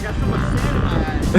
got so much sand in my eyes.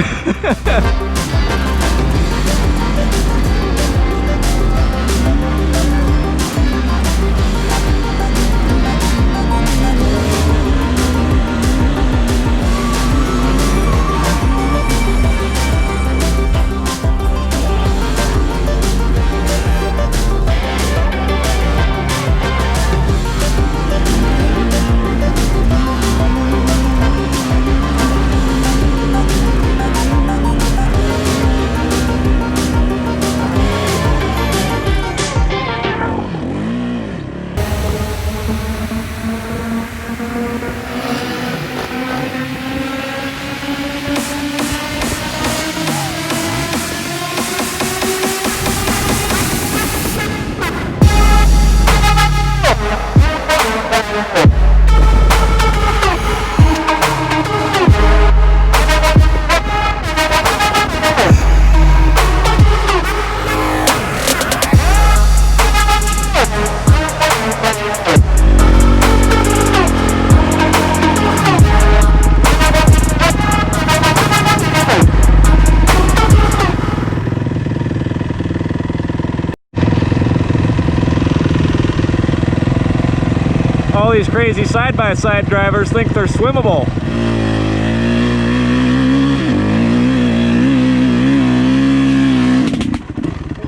All these crazy side-by-side drivers think they're swimmable.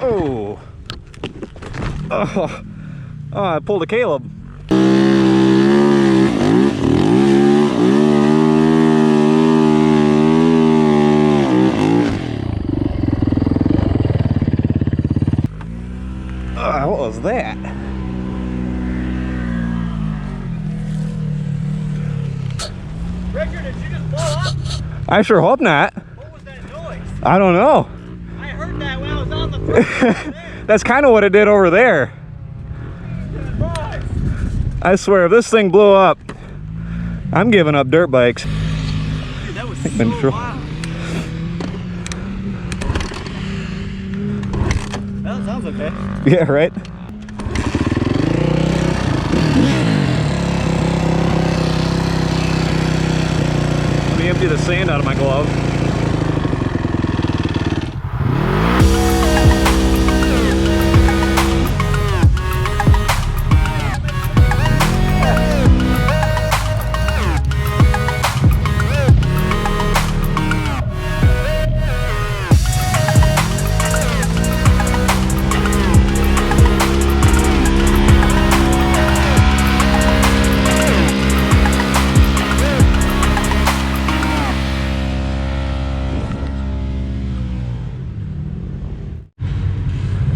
Oh. Oh, I pulled a Caleb. What was that? Richard, did you just blow up? I sure hope not. What was that noise? I don't know. I heard that when I was on the freeway. That's kind of what it did over there. I swear, if this thing blew up, I'm giving up dirt bikes. Dude, that was so loud. That sounds okay. Yeah, right? Let me empty the sand out of my glove.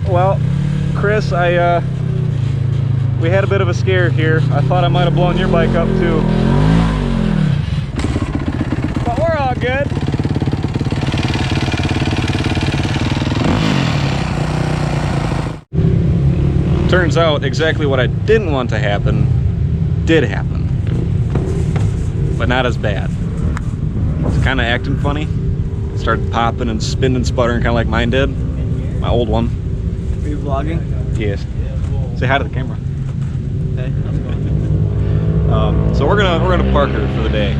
Well, Chris, we had a bit of a scare here. I thought I might have blown your bike up too. But we're all good. Turns out exactly what I didn't want to happen did happen. But not as bad. It's kind of acting funny. It started popping and spinning and sputtering kind of like mine did. My old one. Are you vlogging? Yes. Say hi to the camera. Hey, how's it going? So we're gonna park her for the day.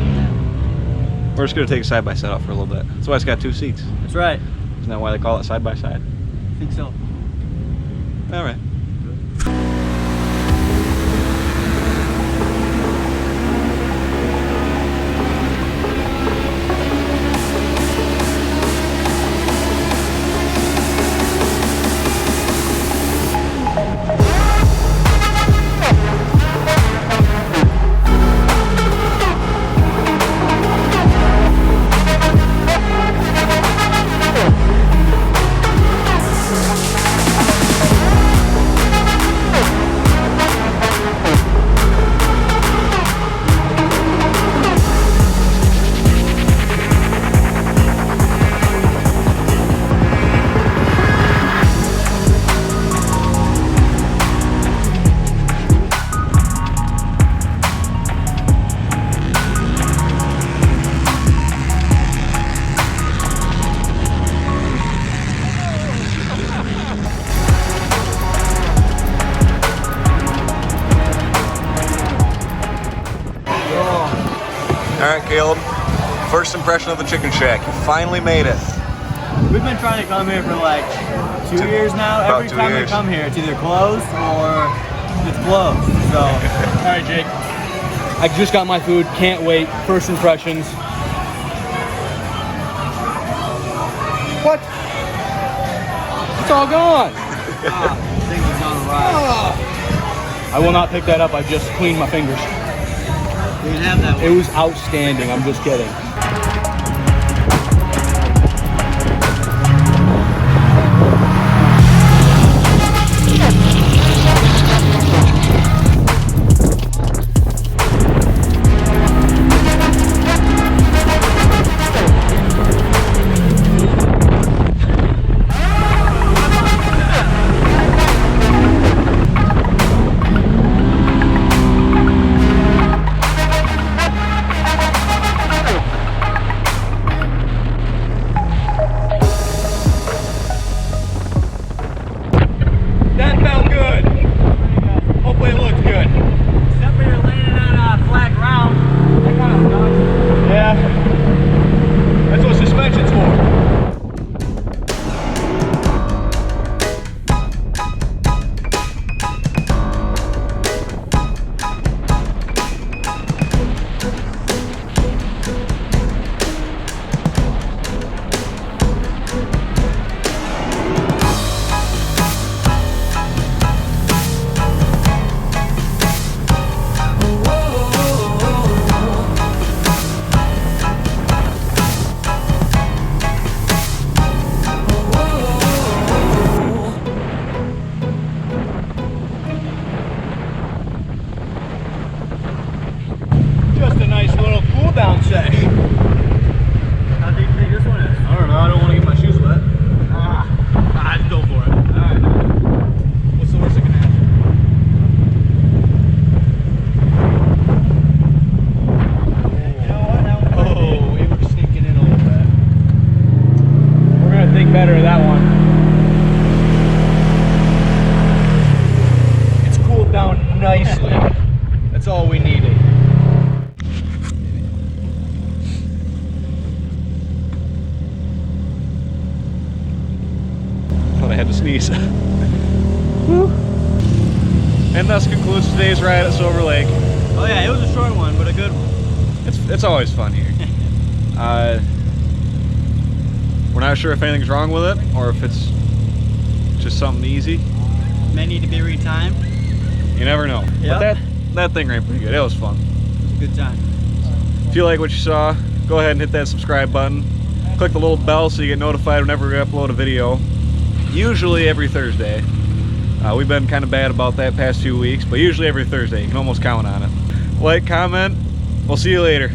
We're just gonna take a side by side out for a little bit. That's why it's got two seats. That's right. Isn't that why they call it side by side? I think so. All right. Caleb. First impression of the Chicken Shack. You finally made it. We've been trying to come here for like 2 years now. About Every 2 time years. we come here, it's either closed or it's closed. So, all right, Jake. I just got my food. Can't wait. First impressions. What? It's all gone. Things have gone awry. I will not pick that up. I just cleaned my fingers. You can have that one. It was outstanding. I'm just kidding. That felt good. Hopefully it looks good. Except for you're landing on flat ground. That kind of sucks. Yeah. That's what suspension's for. Just a nice little cool down sesh. How deep do you think this one is? I don't know. I don't want to get my shoes wet. I'd go for it. All right. What's the worst that can happen? You know what? That one's pretty deep. Oh, it was sneaking in a little bit. We're gonna think better of that one. It's cooled down nicely. That's all we needed. Thought I had to sneeze. Woo. And thus concludes today's ride at Silver Lake. Oh yeah, it was a short one, but a good one. It's always fun here. We're not sure if anything's wrong with it or if it's just something easy. May need to be retimed. You never know. Yep. But that thing ran pretty good. It was fun. It was a good time. If you like what you saw, go ahead and hit that subscribe button. Click the little bell so you get notified whenever we upload a video. Usually every Thursday. We've been kind of bad about that past few weeks, but usually every Thursday. You can almost count on it. Like, comment. We'll see you later.